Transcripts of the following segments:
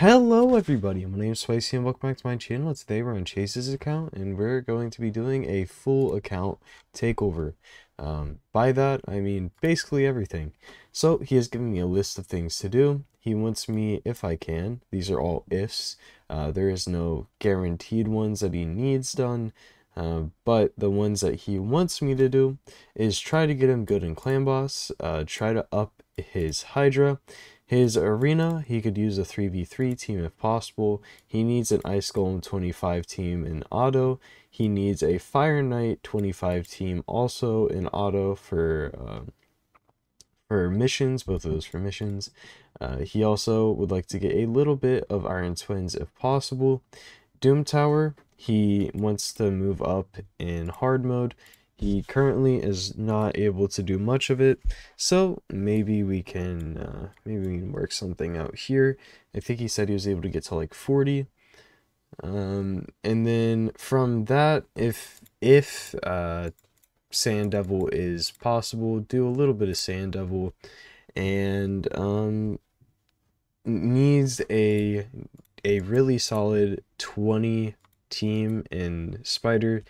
Hello everybody, my name is Spicy and welcome back to my channel. Today we're on Chase's account and we're going to be doing a full account takeover. By that I mean basically everything. So he has given me a list of things to do. He wants me, if I can, these are all ifs, there is no guaranteed ones that he needs done, but the ones that he wants me to do is try to get him good in Clan Boss, try to up his Hydra. His arena, he could use a 3v3 team if possible. He needs an Ice Golem 25 team in auto. He needs a Fire Knight 25 team also in auto for missions, both of those for missions. He also would like to get a little bit of Iron Twins if possible. Doom Tower, he wants to move up in hard mode. He currently is not able to do much of it, so maybe we can work something out here. I think he said he was able to get to like 40. And then from that, if Sand Devil is possible, do a little bit of Sand Devil, and needs a really solid 20 team in Spider.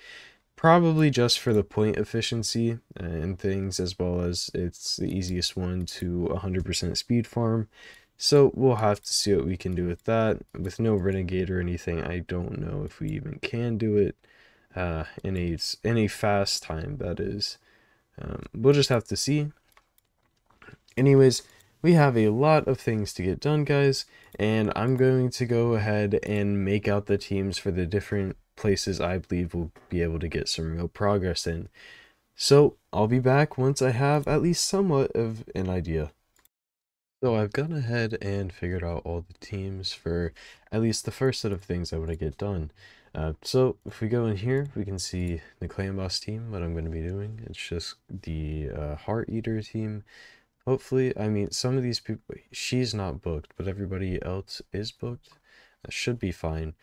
Probably just for the point efficiency and things, as well as it's the easiest one to 100% speed farm. So we'll have to see what we can do with that. With no Renegade or anything, I don't know if we even can do it in a fast time, that is. We'll just have to see. Anyways, we have a lot of things to get done, guys, and I'm going to go ahead and make out the teams for the different places I believe we'll be able to get some real progress in. So I'll be back once I have at least somewhat of an idea. So I've gone ahead and figured out all the teams for at least the first set of things I want to get done. So if we go in here, we can see the Clan Boss team, what I'm going to be doing. It's just the Heart Eater team. Hopefully, I mean, some of these people, she's not booked, but everybody else is booked. That should be fine.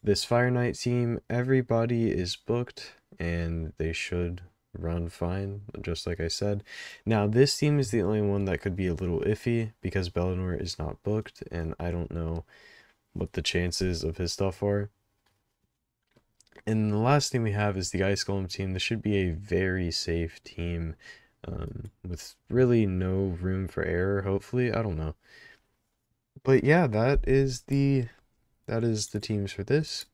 This Fire Knight team, everybody is booked, and they should run fine, just like I said. Now, this team is the only one that could be a little iffy, because Bellinor is not booked, and I don't know what the chances of his stuff are. And the last team we have is the Ice Golem team. This should be a very safe team. With really no room for error, hopefully. I don't know, but yeah, that is the teams for this.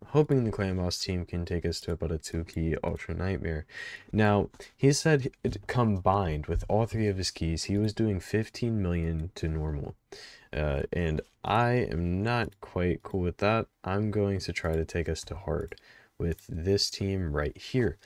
Hoping the Clan Boss team can take us to about a 2-key Ultra Nightmare. Now, he said combined with all three of his keys, he was doing 15 million to normal. And I am not quite cool with that. I'm going to try to take us to hard with this team right here.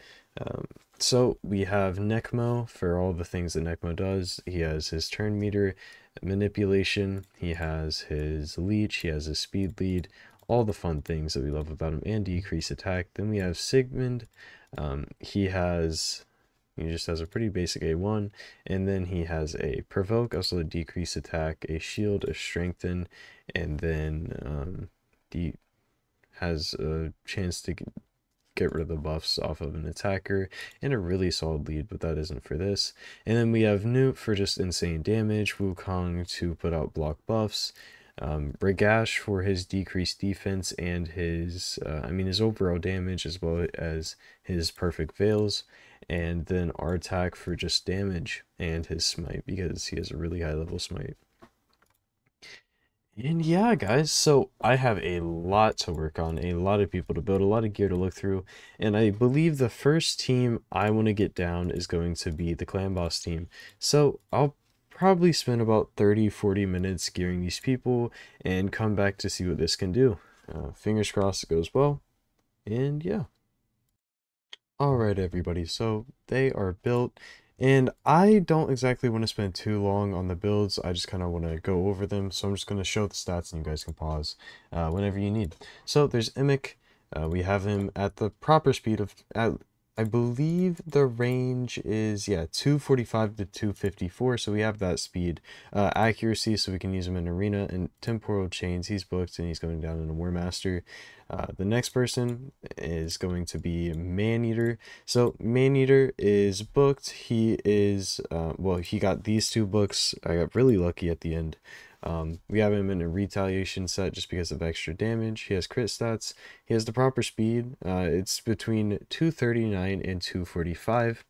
So we have Necmo for all the things that Necmo does. He has his turn meter, manipulation, he has his leech, he has his speed lead, all the fun things that we love about him, and decrease attack. Then we have Sigmund. He just has a pretty basic A1, and then he has a provoke, also a decrease attack, a shield, a strengthen, and then has a chance to get rid of the buffs off of an attacker, and a really solid lead, but that isn't for this. And then we have Newt for just insane damage, Wukong to put out block buffs, Bragash for his decreased defense and his his overall damage, as well as his perfect veils, and then Artak for just damage and his smite, because he has a really high level smite. And yeah, guys, so I have a lot to work on, a lot of people to build, a lot of gear to look through, and I believe the first team I want to get down is going to be the Clan Boss team. So I'll probably spend about 30-40 minutes gearing these people and come back to see what this can do. Fingers crossed it goes well, and yeah. Alright everybody, so they are built, and I don't exactly want to spend too long on the builds. I just kind of want to go over them, so I'm just going to show the stats and you guys can pause whenever you need. So there's Emic. We have him at the proper speed of, I believe the range is, yeah, 245 to 254, so we have that speed. Accuracy, so we can use him in arena, and temporal chains, he's booked and he's going down in a War Master. The next person is going to be Maneater. So Maneater is booked. He is, well, he got these two books. I got really lucky at the end. We have him in a retaliation set just because of extra damage. He has crit stats. He has the proper speed. It's between 239 and 245.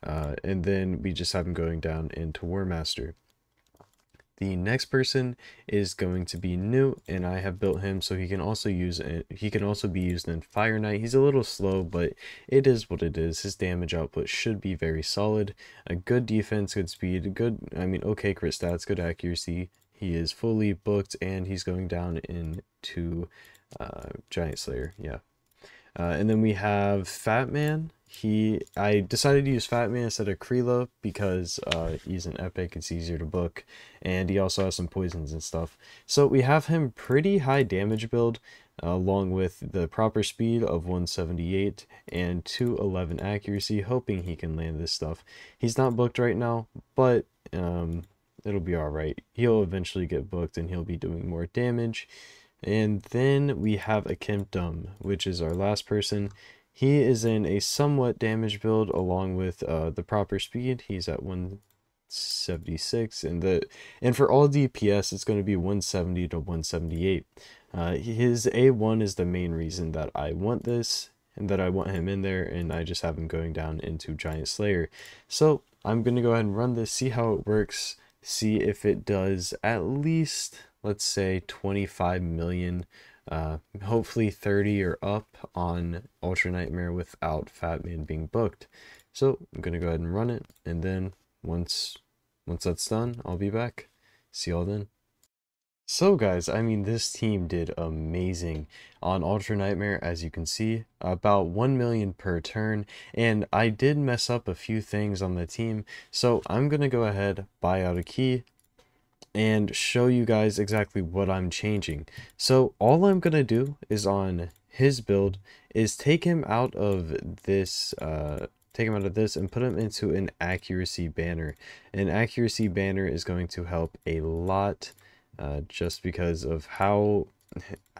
And then we just have him going down into War Master. The next person is going to be Newt, and I have built him so he can also be used in Fire Knight. He's a little slow, but it is what it is. His damage output should be very solid. A good defense, good speed, okay crit stats, good accuracy. He is fully booked, and he's going down into Giant Slayer. Yeah. And then we have Fat Man. I decided to use Fat Man instead of Krila because he's an epic, it's easier to book, and he also has some poisons and stuff. So we have him pretty high damage build, along with the proper speed of 178 and 211 accuracy, hoping he can land this stuff. He's not booked right now, but it'll be alright. He'll eventually get booked and he'll be doing more damage. And then we have a Kempdom, which is our last person. He is in a somewhat damage build along with the proper speed. He's at 176, and for all DPS it's going to be 170 to 178. His A1 is the main reason that I want this and that I want him in there, and I just have him going down into Giant Slayer. So I'm going to go ahead and run this, see how it works, see if it does at least, let's say, 25 million, hopefully 30 or up on Ultra Nightmare without Fat Man being booked. So I'm gonna go ahead and run it, and then once that's done, I'll be back. See y'all then. So guys, this team did amazing on Ultra Nightmare, as you can see, about 1 million per turn, and I did mess up a few things on the team, so I'm gonna go ahead, buy out a key, and show you guys exactly what I'm changing. So all I'm gonna do is on his build is take him out of this and put him into an accuracy banner. An accuracy banner is going to help a lot, just because of how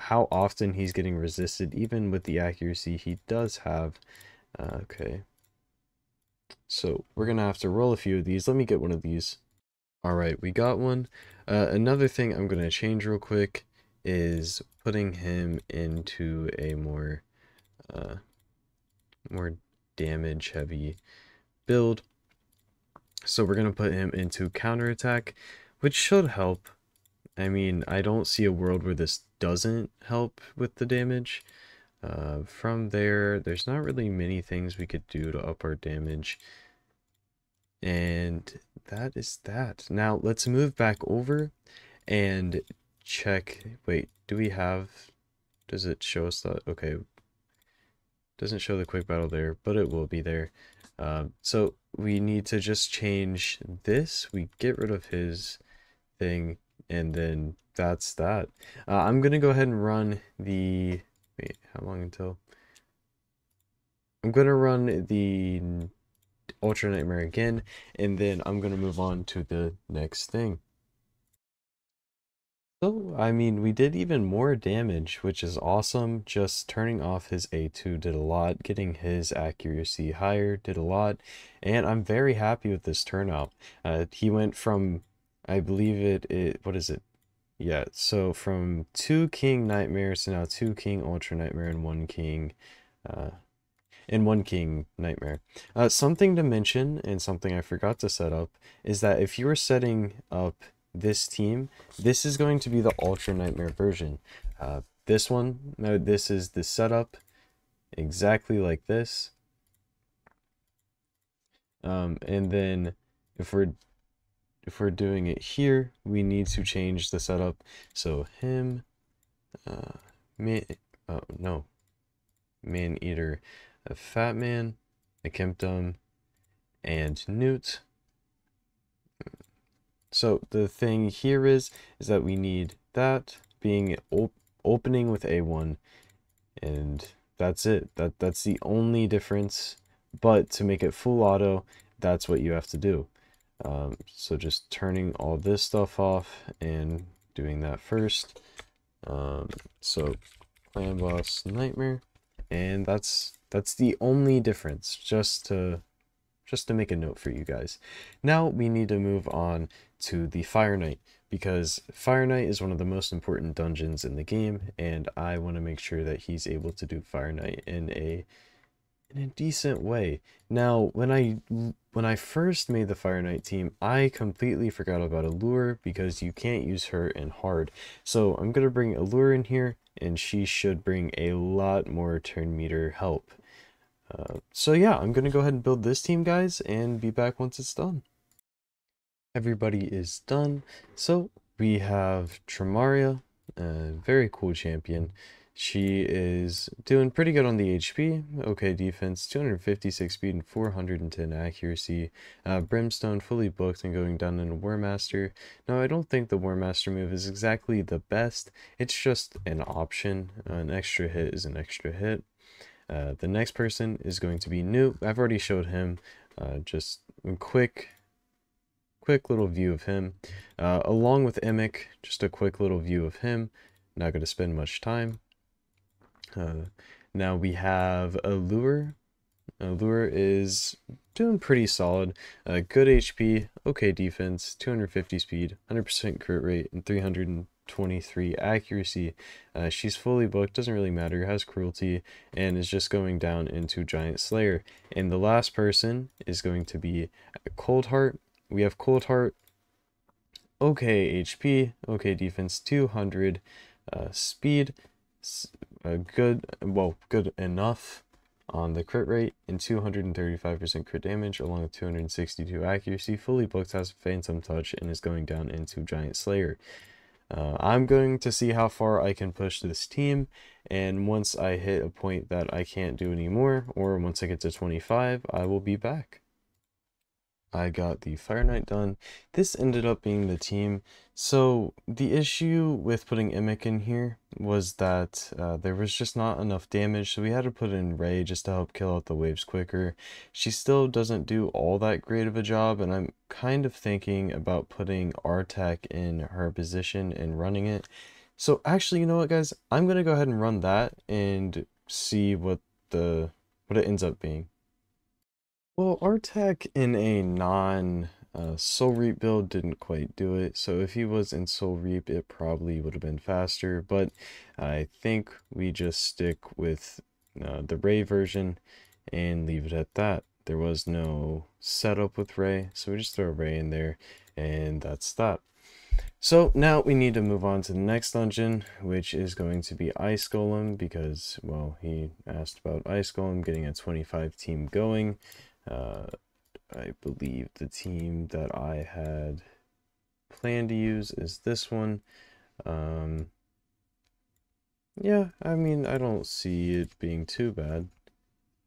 often he's getting resisted, even with the accuracy he does have. Okay, so we're gonna have to roll a few of these. Let me get one of these. Alright, we got one. Another thing I'm going to change real quick is putting him into a more damage heavy build. So we're going to put him into counterattack, which should help. I don't see a world where this doesn't help with the damage. From there's not really many things we could do to up our damage. And that is that. Now let's move back over and check. Wait, does it show us that? Okay, doesn't show the quick battle there, but it will be there. So we need to just change this. We get rid of his thing, and then that's that. I'm gonna go ahead and run the, wait, how long until? I'm gonna run the Ultra Nightmare again, and then I'm gonna move on to the next thing. So, we did even more damage, which is awesome. Just turning off his A2 did a lot. Getting his accuracy higher did a lot. And I'm very happy with this turnout. He went from, I believe what is it? Yeah, so from 2 King Nightmares to now 2 King Ultra Nightmare and 1 King, Nightmare. Something to mention, and something I forgot to set up, is that if you were setting up this team, this is going to be the Ultra Nightmare version. This is the setup, exactly like this. And then if we're doing it here, we need to change the setup. So him, Man Eater, a Fat Man, a Kempdom, and Newt. So the thing here is that we need that being opening with A1, and that's it. That's the only difference. But to make it full auto, that's what you have to do. So just turning all this stuff off and doing that first. So Clan Boss Nightmare, and that's the only difference, just to just to make a note for you guys. Now we need to move on to the Fire Knight, because Fire Knight is one of the most important dungeons in the game, and I want to make sure that he's able to do Fire Knight in a decent way. Now, when I first made the Fire Knight team, I completely forgot about Allure because you can't use her in hard. So I'm gonna bring Allure in here, and she should bring a lot more turn meter help. So yeah, I'm gonna go ahead and build this team, guys, and be back once it's done. Everybody is done. So we have Tramaria, a very cool champion. She is doing pretty good on the HP, okay defense, 256 speed and 410 accuracy. Brimstone fully booked and going down into War Master. Now I don't think the War Master move is exactly the best, it's just an option. An extra hit is an extra hit. The next person is going to be Newt. I've already showed him, just a quick little view of him, along with Emic, just a quick little view of him. Not going to spend much time. Now we have Allure. Allure is doing pretty solid. Good HP, okay defense, 250 speed, 100% crit rate, and 323 accuracy. She's fully booked, doesn't really matter, has cruelty, and is just going down into Giant Slayer. And the last person is going to be Cold Heart. We have Cold Heart, okay HP, okay defense, 200 speed, good enough on the crit rate, and 235% crit damage, along with 262 accuracy. Fully booked, has Phantom Touch, and is going down into Giant Slayer. I'm going to see how far I can push this team, and once I hit a point that I can't do anymore, or once I get to 25, I will be back. I got the Fire Knight done. This ended up being the team. So the issue with putting Emic in here was that there was just not enough damage, so we had to put in Ray just to help kill out the waves quicker. She still doesn't do all that great of a job, and I'm kind of thinking about putting Artak in her position and running it. So actually, you know what, guys? I'm gonna go ahead and run that and see what it ends up being. Well, Artek in a non Soul Reap build didn't quite do it, so if he was in Soul Reap, it probably would have been faster, but I think we just stick with the Ray version and leave it at that. There was no setup with Ray, so we just throw Ray in there, and that's that. So now we need to move on to the next dungeon, which is going to be Ice Golem, because, well, he asked about Ice Golem getting a 25 team going. I believe the team that I had planned to use is this one. Yeah, I mean, I don't see it being too bad.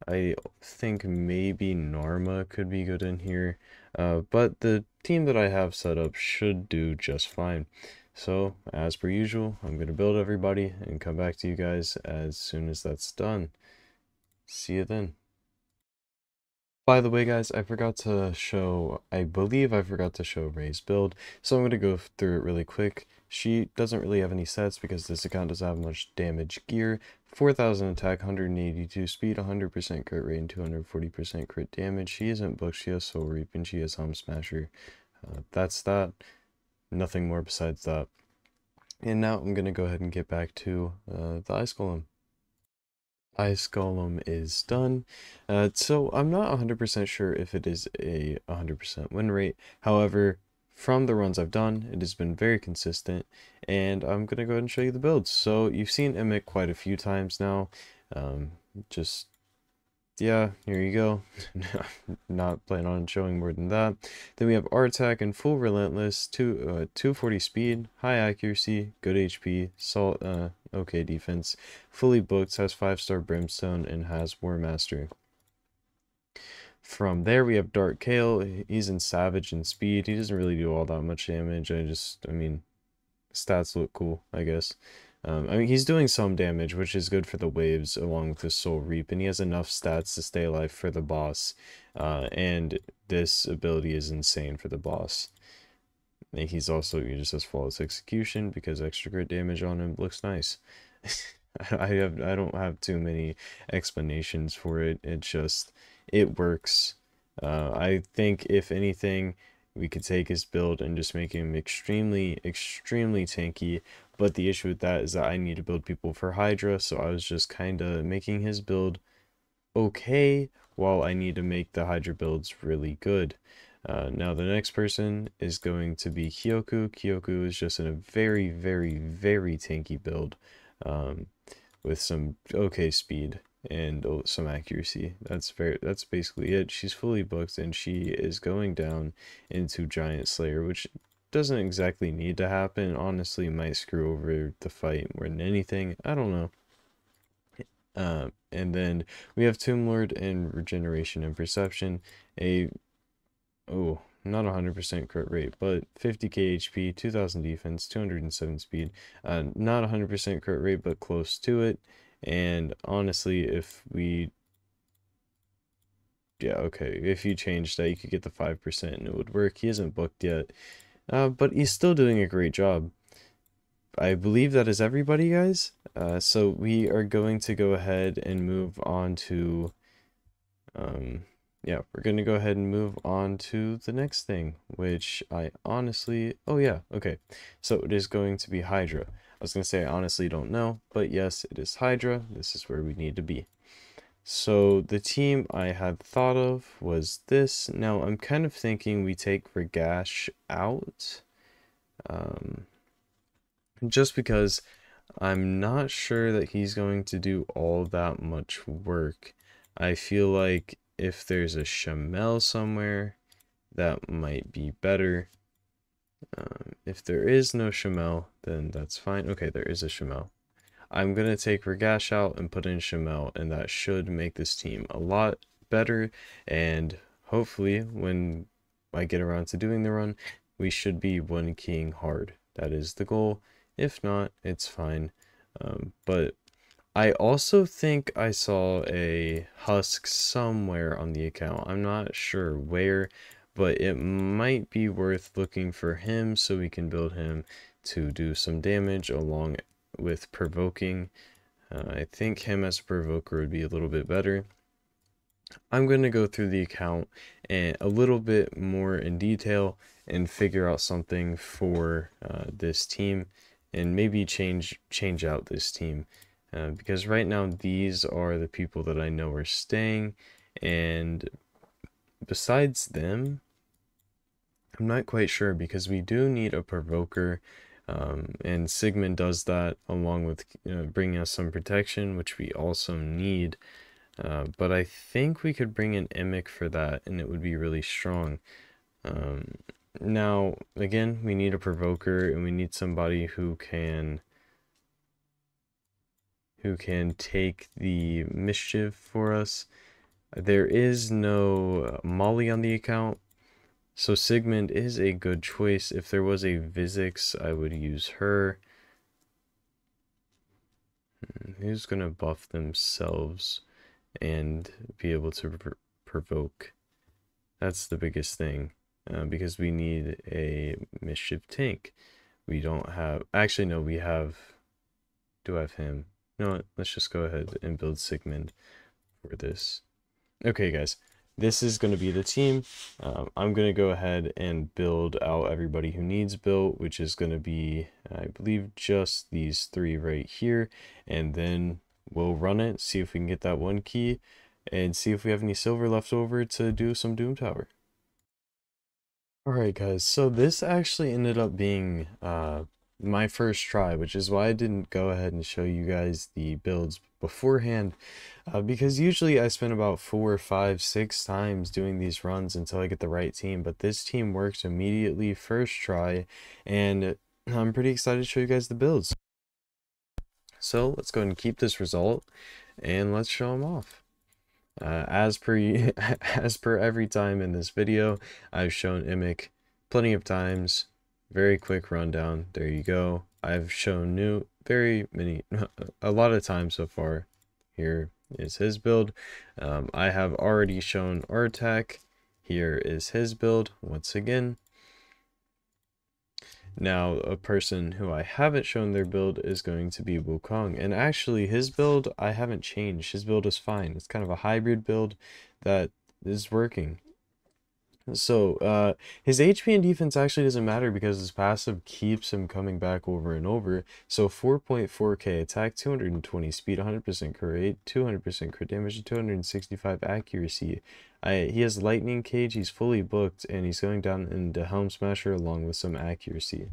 I think maybe Narma could be good in here, but the team that I have set up should do just fine. So, as per usual, I'm going to build everybody and come back to you guys as soon as that's done. See you then. By the way, guys, I forgot to show, I believe I forgot to show Ray's build, so I'm going to go through it really quick. She doesn't really have any sets because this account doesn't have much damage gear. 4,000 attack, 182 speed, 100% crit rate, and 240% crit damage. She isn't booked, she has Soul Reap, and she has Home Smasher. That's that. Nothing more besides that. And now I'm going to go ahead and get back to the Ice Golem. Ice Golem is done. So I'm not 100% sure if it is a 100% win rate. However, from the runs I've done, it has been very consistent, and I'm going to go ahead and show you the builds. So you've seen Emic quite a few times now. Yeah, here you go. Not planning on showing more than that. Then we have Artak and full relentless, 240 speed, high accuracy, good HP, salt, okay defense, fully booked, has 5-star brimstone, and has War Master. From there we have Dark Kale. He's in savage and speed. He doesn't really do all that much damage. I mean, stats look cool, I guess. I mean, he's doing some damage, which is good for the waves, along with his Soul Reap, and he has enough stats to stay alive for the boss, and this ability is insane for the boss. And he just has flawless execution, because extra crit damage on him looks nice. I don't have too many explanations for it, it works. I think if anything, we could take his build and just make him extremely, extremely tanky. But the issue with that is that I need to build people for Hydra, so I was just kind of making his build okay while I need to make the Hydra builds really good. Now the next person is going to be Kyoku. Kyoku is just in a very, very, very tanky build with some okay speed and some accuracy. That's basically it. She's fully booked and she is going down into Giant Slayer, which doesn't exactly need to happen. Honestly, might screw over the fight more than anything. I don't know. And then we have Tomb Lord and Regeneration and Perception. Not 100% crit rate, but 50k HP, 2000 defense, 207 speed. Not 100% crit rate, but close to it. And honestly, if you change that, you could get the 5% and it would work. He isn't booked yet, but he's still doing a great job. I believe that is everybody, guys. So we are going to go ahead and move on to, we're going to go ahead and move on to the next thing, which I honestly, okay. So it is going to be Hydra. I was going to say I honestly don't know, but yes, it is Hydra. This is where we need to be. So the team I had thought of was this. Now I'm kind of thinking we take Regash out. Just because I'm not sure that he's going to do all that much work. I feel like if there's a Shamel somewhere, that might be better. If there is no Shamel, then that's fine. Okay, there is a Shamel. I'm going to take Regash out and put in Shamel, and that should make this team a lot better. And hopefully, when I get around to doing the run, we should be one keying hard. That is the goal. If not, it's fine. But I also think I saw a husk somewhere on the account. I'm not sure where, but it might be worth looking for him so we can build him to do some damage along with provoking. I think him as a provoker would be a little bit better. I'm going to go through the account and a little bit more in detail and figure out something for this team and maybe change out this team because right now these are the people that I know are staying, and besides them I'm not quite sure because we do need a provoker, and Sigmund does that along with bringing us some protection, which we also need. But I think we could bring an Emic for that and it would be really strong. Now, again, we need a provoker and we need somebody who can take the mischief for us. There is no Molly on the account, so Sigmund is a good choice. If there was a Vizix, I would use her. Who's gonna buff themselves and be able to provoke? That's the biggest thing, because we need a mischief tank. We don't have, actually no, we have, do I have him? No, let's just go ahead and build Sigmund for this. Okay guys, this is going to be the team. I'm going to go ahead and build out everybody who needs built, which is going to be, I believe, just these three right here, and then we'll run it, see if we can get that one key, and see if we have any silver left over to do some Doom Tower. Alright guys, so this actually ended up being my first try, which is why I didn't go ahead and show you guys the builds beforehand, because usually I spend about 4, 5, 6 times doing these runs until I get the right team, but this team worked immediately first try, and I'm pretty excited to show you guys the builds. So let's go ahead and keep this result and let's show them off. As per every time in this video, I've shown Emic plenty of times. Very quick rundown. There you go. I've shown Newt a lot of times so far. Here is his build. I have already shown Artak. Here is his build once again. Now, a person who I haven't shown their build is going to be Wukong. And actually, his build, I haven't changed. His build is fine. It's kind of a hybrid build that is working. So, his HP and defense actually doesn't matter because his passive keeps him coming back over and over. So 4.4k attack, 220 speed, 100% crit rate, 200% crit damage, and 265 accuracy. He has lightning cage, he's fully booked, and he's going down into Helm Smasher along with some accuracy.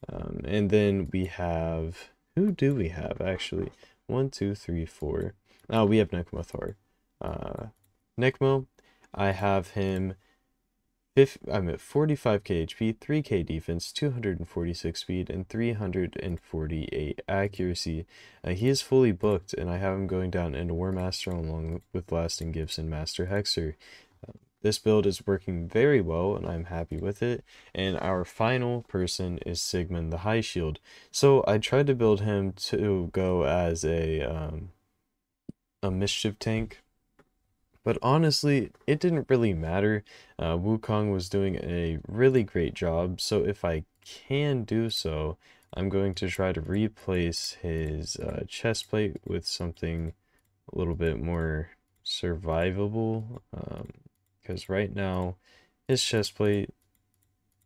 And then we have, who do we have actually? 1, 2, 3, 4. Oh, we have Nekmothar. Nekmo, I have him. I'm at 45k HP, 3k defense, 246 speed, and 348 accuracy. He is fully booked, and I have him going down into War Master along with Lasting Gifts and Master Hexer. This build is working very well, and I'm happy with it. And our final person is Sigmund the High Shield. So I tried to build him to go as a mischief tank. But honestly, it didn't really matter. Wukong was doing a really great job, so if I can do so, I'm going to try to replace his chest plate with something a little bit more survivable. Because right now, his chest plate,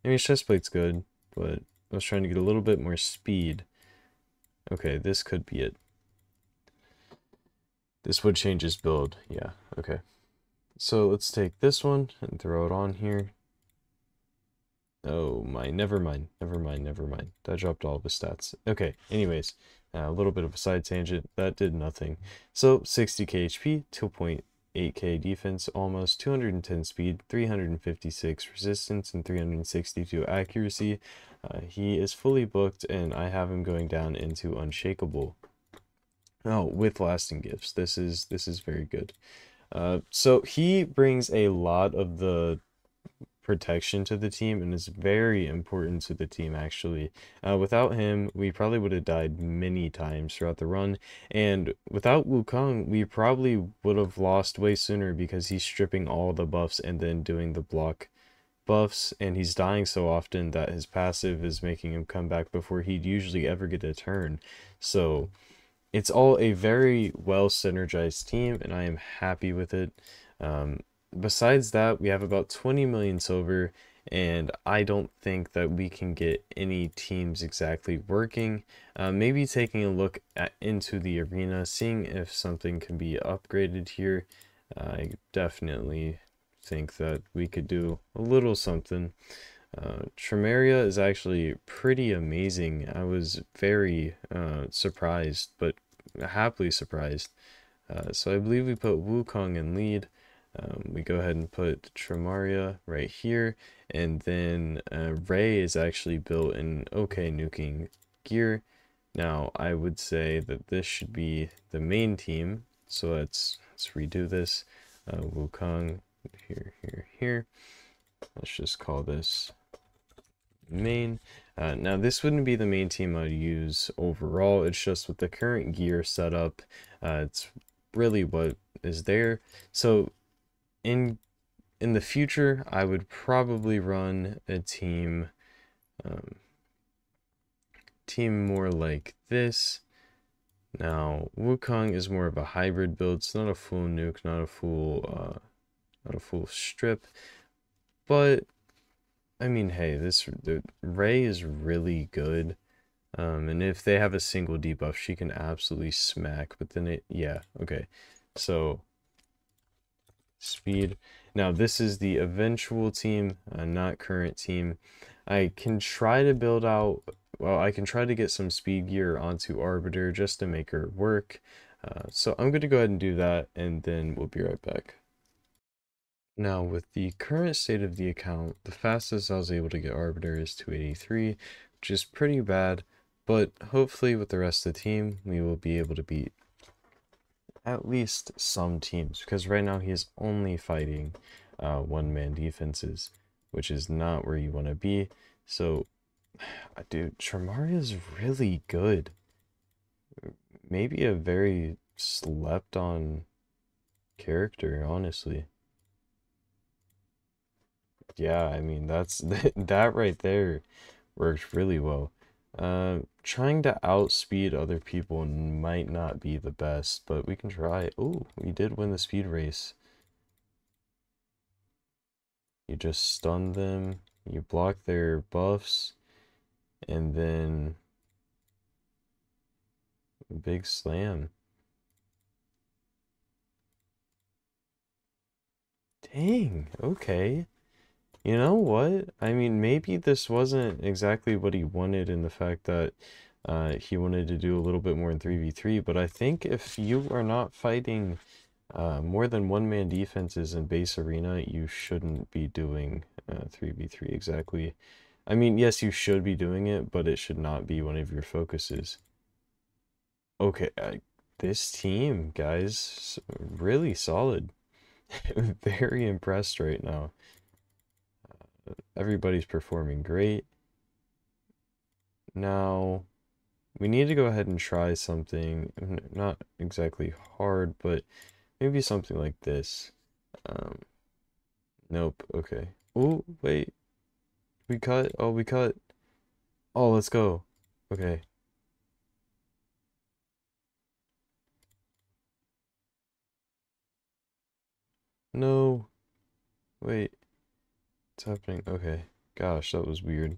I mean, his chest plate's good, but I was trying to get a little bit more speed. Okay, this could be it. This would change his build. Yeah, okay. So let's take this one and throw it on here. Oh my, never mind. That dropped all of his stats. Okay, anyways, a little bit of a side tangent. That did nothing. So 60k HP, 2.8k defense, almost 210 speed, 356 resistance, and 362 accuracy. He is fully booked, and I have him going down into Unshakable. Oh, with Lasting Gifts. This is very good. So he brings a lot of the protection to the team and is very important to the team actually. Without him, we probably would have died many times throughout the run, and without Wukong, we probably would have lost way sooner because he's stripping all the buffs and then doing the block buffs, and he's dying so often that his passive is making him come back before he'd usually ever get a turn. So it's all a very well synergized team, and I am happy with it. Besides that, we have about 20 million silver, and I don't think that we can get any teams exactly working. Maybe taking a look into the arena, seeing if something can be upgraded here. I definitely think that we could do a little something. Tremeria is actually pretty amazing. I was very surprised, but happily surprised. So I believe we put Wukong in lead. We go ahead and put Tremeria right here, and then Ray is actually built in okay nuking gear. Now I would say that this should be the main team. So let's redo this. Wukong here. Let's just call this main. Now this wouldn't be the main team I'd use overall. It's just with the current gear setup, it's really what is there. So in the future, I would probably run a team more like this. Now Wukong is more of a hybrid build. It's not a full nuke, not a full strip, but I mean, hey, the Ray is really good. And if they have a single debuff, she can absolutely smack. But then yeah, okay. So speed. Now this is the eventual team, not current team. I can try to build out, well, I can try to get some speed gear onto Arbiter just to make her work. So I'm going to go ahead and do that, and then we'll be right back. Now, with the current state of the account, the fastest I was able to get Arbiter is 283, which is pretty bad, but hopefully with the rest of the team, we will be able to beat at least some teams, because right now he is only fighting one-man defenses, which is not where you want to be. So, dude, Tremeria is really good. Maybe a very slept-on character, honestly. Yeah, I mean, that's that right there worked really well. Trying to outspeed other people might not be the best, but we can try. Oh, we did win the speed race. You just stun them, you block their buffs, and then big slam. Dang, okay. You know what? I mean, maybe this wasn't exactly what he wanted in the fact that he wanted to do a little bit more in 3v3, but I think if you are not fighting more than one-man defenses in base arena, you shouldn't be doing 3v3 exactly. I mean, yes, you should be doing it, but it should not be one of your focuses. Okay, this team, guys, really solid. Very impressed right now. Everybody's performing great. Now, we need to go ahead and try something, not exactly hard, but maybe something like this. Um, nope, okay. Oh, wait, we cut, oh, we cut. Oh, let's go. Okay. No, wait, what's happening? Okay, gosh, that was weird.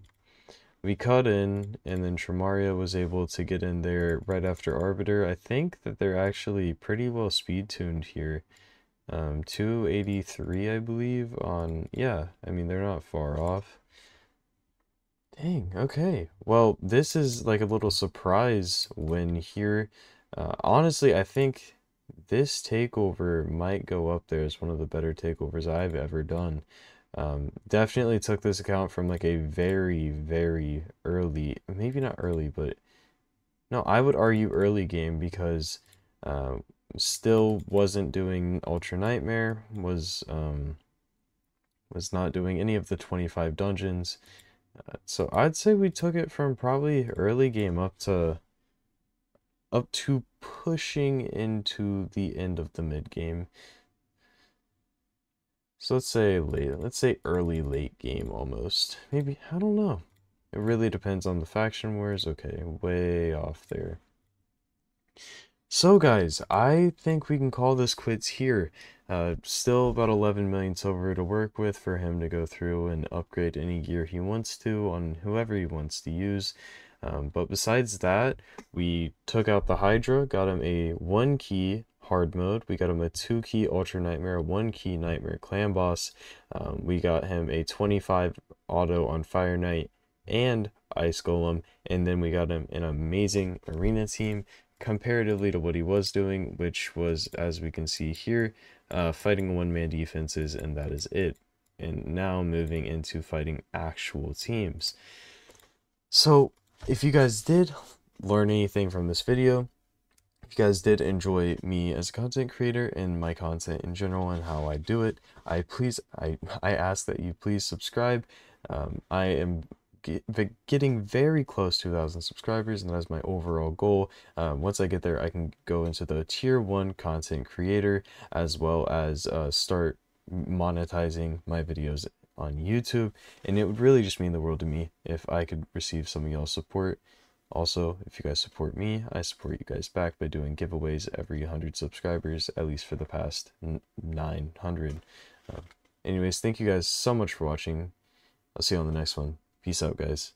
We cut in, and then Tremaria was able to get in there right after Arbiter. I think that they're actually pretty well speed tuned here. 283, I believe, on, yeah, I mean, they're not far off. Dang, okay. Well, this is like a little surprise win here. Honestly, I think this takeover might go up there as one of the better takeovers I've ever done. Definitely took this account from like a very, very early, maybe not early, but no, I would argue early game because still wasn't doing Ultra Nightmare, was not doing any of the 25 dungeons. So I'd say we took it from probably early game up to pushing into the end of the mid game. So let's say late, let's say early late game almost. Maybe, I don't know. It really depends on the faction wars. Okay, way off there. So guys, I think we can call this quits here. Still about 11 million silver to work with for him to go through and upgrade any gear he wants to on whoever he wants to use. But besides that, we took out the Hydra, got him a 1-key hard mode, we got him a 2-key Ultra Nightmare, a 1-key Nightmare Clan Boss, we got him a 25 auto on Fire Knight and Ice Golem, and then we got him an amazing arena team comparatively to what he was doing, which was, as we can see here, fighting one-man defenses, and that is it. And now moving into fighting actual teams. So, if you guys did learn anything from this video, if you guys did enjoy me as a content creator and my content in general and how I do it, I ask that you please subscribe. I am getting very close to 1,000 subscribers, and that is my overall goal. Once I get there, I can go into the tier 1 content creator, as well as start monetizing my videos on YouTube, and it would really just mean the world to me if I could receive some of y'all's support. Also, if you guys support me, I support you guys back by doing giveaways every 100 subscribers, at least for the past 900. Anyways, thank you guys so much for watching. I'll see you on the next one. Peace out, guys.